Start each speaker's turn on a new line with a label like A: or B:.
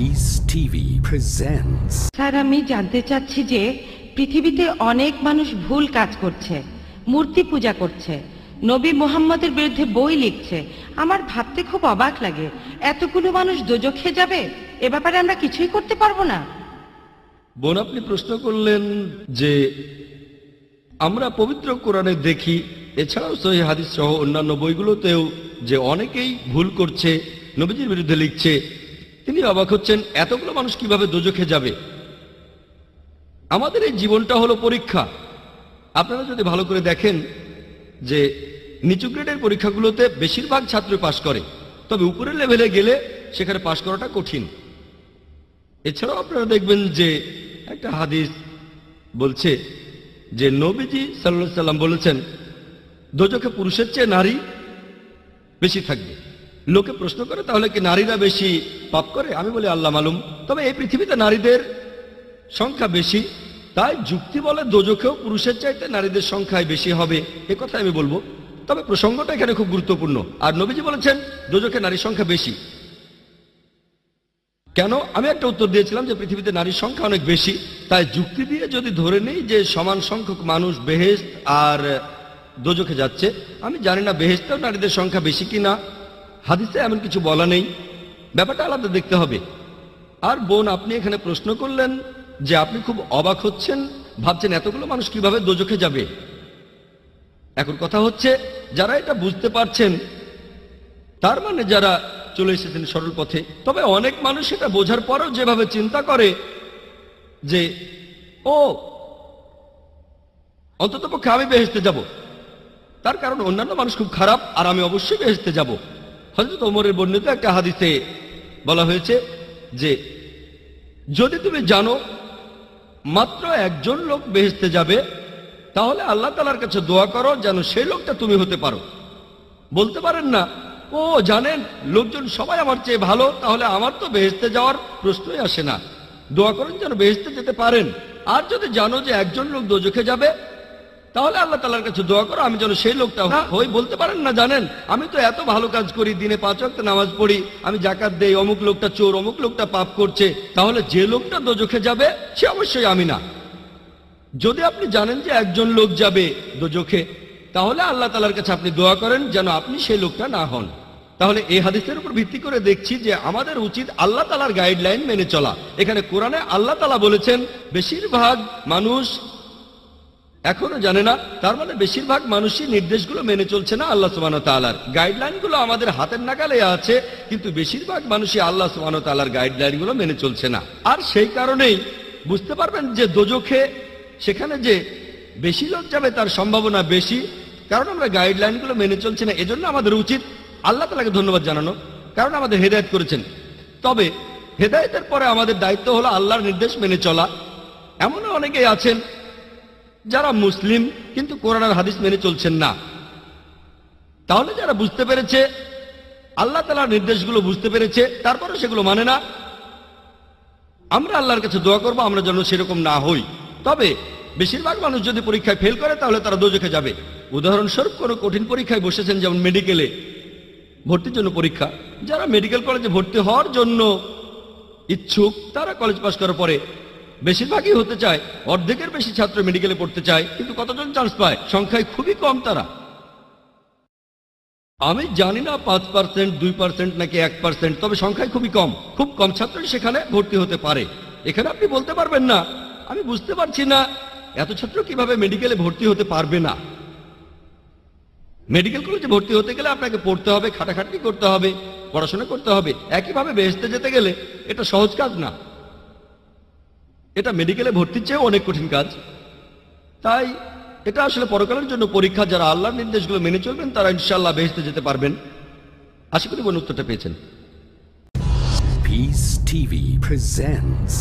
A: Peace TV presents.
B: Sir, আমি জানতে চাচ্ছি যে পৃথিবীতে অনেক মানুষ ভুল কাজ করছে, মূর্তি পূজা করছে, নবী মুহাম্মদের বিরুদ্ধে বই লিখছে। আমার ভাবতে খুব অবাক লাগে, এতগুলো মানুষ দোজখে যাবে, এ ব্যাপারে আমরা কিছুই করতে পারবো না।
C: বোন, আপনি প্রশ্ন করলেন যে আমরা পবিত্র কোরআনে দেখি, এছাড়াও সহিহ হাদিস সহ অন্যান্য বইগুলোতেও যে অনেকেই ভুল করছে, নবীজির বিরুদ্ধে লিখছে। তিনি অবাক হচ্ছেন এতগুলো মানুষ কিভাবে দোজখে যাবে। আমাদের এই জীবনটা হলো পরীক্ষা। আপনারা যদি ভালো করে দেখেন যে নিচু গ্রেডের পরীক্ষাগুলোতে বেশিরভাগ ছাত্র পাশ করে, তবে উপরের লেভেলে গেলে সেখানে পাশ করাটা কঠিন। এছাড়াও আপনারা দেখবেন যে একটা হাদিস বলছে যে নবীজি সাল্লাল্লাহু আলাইহি সাল্লাম বলেছেন দোজখে পুরুষের চেয়ে নারী বেশি থাকবে। লোকে প্রশ্ন করে, তাহলে কি নারীরা বেশি পাপ করে? আমি বলি আল্লাহ মালুম। তবে এই পৃথিবীতে নারীদের সংখ্যা বেশি, তাই যুক্তি বলে দোজখেও পুরুষের চাইতে নারীদের সংখ্যায় বেশি হবে, এ কথা আমি বলবো। তবে প্রসঙ্গটা এখানে খুব গুরুত্বপূর্ণ। আর নবীজি বলেছেন দোজখে নারীর সংখ্যা বেশি। কেন? আমি একটা উত্তর দিয়েছিলাম যে পৃথিবীতে নারীর সংখ্যা অনেক বেশি, তাই যুক্তি দিয়ে যদি ধরে নেই যে সমান সংখ্যক মানুষ বেহেশত আর দোজখে যাচ্ছে, আমি জানি না বেহেশতেও নারীদের সংখ্যা বেশি কিনা, হাদিসে এমন কিছু বলা নেই, ব্যাপারটা আলাদা দেখতে হবে। আর বোন, আপনি এখানে প্রশ্ন করলেন যে আপনি খুব অবাক হচ্ছেন, ভাবছেন এতগুলো মানুষ কিভাবে দোজখে যাবে। এখন কথা হচ্ছে, যারা এটা বুঝতে পারছেন তার মানে যারা চলে এসেছেন সরল পথে। তবে অনেক মানুষ এটা বোঝার পরেও যেভাবে চিন্তা করে যে ও অন্ততপক্ষে আমি বেহেশতে যাব, তার কারণ অন্যান্য মানুষ খুব খারাপ আর আমি অবশ্যই বেহেশতে যাব। হযরত ওমরের বর্ণিত একটা হাদিসে বলা হয়েছে যে যদি তুমি জানো মাত্র একজন লোক বেহেশতে যাবে, তাহলে আল্লাহ তাআলার কাছে দোয়া করো যেন সেই লোকটা তুমি হতে পারো। বলতে পারেন না, ও জানেন লোকজন সবাই আমার চেয়ে ভালো, তাহলে আমার তো বেহেশতে যাওয়ার প্রশ্নই আসে না। দোয়া করেন যেন বেহেশতে যেতে পারেন। আর যদি জানো যে একজন লোক দোজখে যাবে, তাহলে আল্লাহ তাআলার কাছে দোয়া করো আমি যেন সেই লোকটা হই। বলতে পারেন না, জানেন আমি তো এত ভালো কাজ করি, দিনে 5 ওয়াক্ত নামাজ পড়ি, আমি যাকাত দেই, অমুক লোকটা চোর, অমুক লোকটা পাপ করছে, তাহলে যে লোকটা দোজখে যাবে সে অবশ্যই আমি না। যদি আপনি জানেন যে একজন লোক যাবে দোজখে, তাহলে আল্লাহ তাআলার কাছে আপনি দোয়া করেন যেন আপনি সেই লোকটা না হন। তাহলে এই হাদিসের উপর ভিত্তি করে দেখছি যে আমাদের উচিত আল্লাহ তাআলার গাইডলাইন মেনে চলা। এখানে কোরআনে আল্লাহ তাআলা বলেছেন বেশিরভাগ মানুষ এখনো জানে না, তার মানে বেশিরভাগ মানুষই নির্দেশগুলো মেনে চলছে না। আল্লাহ সুবহানাহু ওয়া তাআলার গাইডলাইনগুলো আমাদের হাতের নাগালে আছে, কিন্তু বেশিরভাগ মানুষই আল্লাহ সুবহানাহু ওয়া তাআলার গাইডলাইনগুলো মেনে চলছে না। আর সেই কারণেই বুঝতে পারবেন যে দোজখে সেখানে যে বেশি লোক যাবে তার সম্ভাবনা বেশি, কারণ আমরা গাইডলাইনগুলো মেনে চলছি না। এজন্য আমাদের উচিত আল্লাহ তাআলাকে ধন্যবাদ জানানো, কারণ আমাদের হেদায়েত করেছেন। তবে হেদায়েতের পরে আমাদের দায়িত্ব হলো আল্লাহর নির্দেশ মেনে চলা। এমনও অনেকেই আছেন যারা মুসলিম কিন্তু কোরআন আর হাদিস মেনে চলছেন না। তাহলে যারা বুঝতে পেরেছে, আল্লাহ তাআলার নির্দেশগুলো বুঝতে পেরেছে, তারপরে সেগুলো মানে না, আমরা আল্লাহর কাছে দোয়া করব আমরা যেন সেরকম না হই। তবে বেশিরভাগ মানুষ যদি পরীক্ষায় ফেল করে তাহলে তারা দোজখে যাবে। উদাহরণস্বরূপ কোনো কঠিন পরীক্ষায় বসেছেন, যেমন মেডিকেলে ভর্তির জন্য পরীক্ষা। যারা মেডিকেল কলেজে ভর্তি হওয়ার জন্য ইচ্ছুক তারা কলেজ পাস করার পরে বেশিরভাগই হতে চায়, অর্ধেকের বেশি ছাত্র মেডিকেলে পড়তে চায়, কিন্তু কতজন চান্স পায়? সংখ্যায় খুবই কম তারা। আমি জানি না 5%, 2% নাকি 1%, তবে সংখ্যায় খুবই কম। খুব কম ছাত্রই সেখানে ভর্তি হতে পারে। এখানে আপনি বলতে পারবেন না আমি বুঝতে পারছি না এত ছাত্র কিভাবে মেডিকেলে ভর্তি হতে পারবে না। মেডিকেল কলেজে ভর্তি হতে গেলে আপনাকে পড়তে হবে, খাটাখাটনি করতে হবে, পড়াশোনা করতে হবে। একইভাবে বেহেশতে যেতে গেলে এটা সহজ কাজ না, এটা মেডিকেলে ভর্তির চেয়েও অনেক কঠিন কাজ। তাই এটা আসলে পরকালের জন্য পরীক্ষা। যারা আল্লাহর নির্দেশগুলো মেনে চলবেন তারা ইনশাআল্লাহ বেহেশতে যেতে পারবেন। আশা করি বোন উত্তরটা পেয়েছেন।
A: Peace TV presents.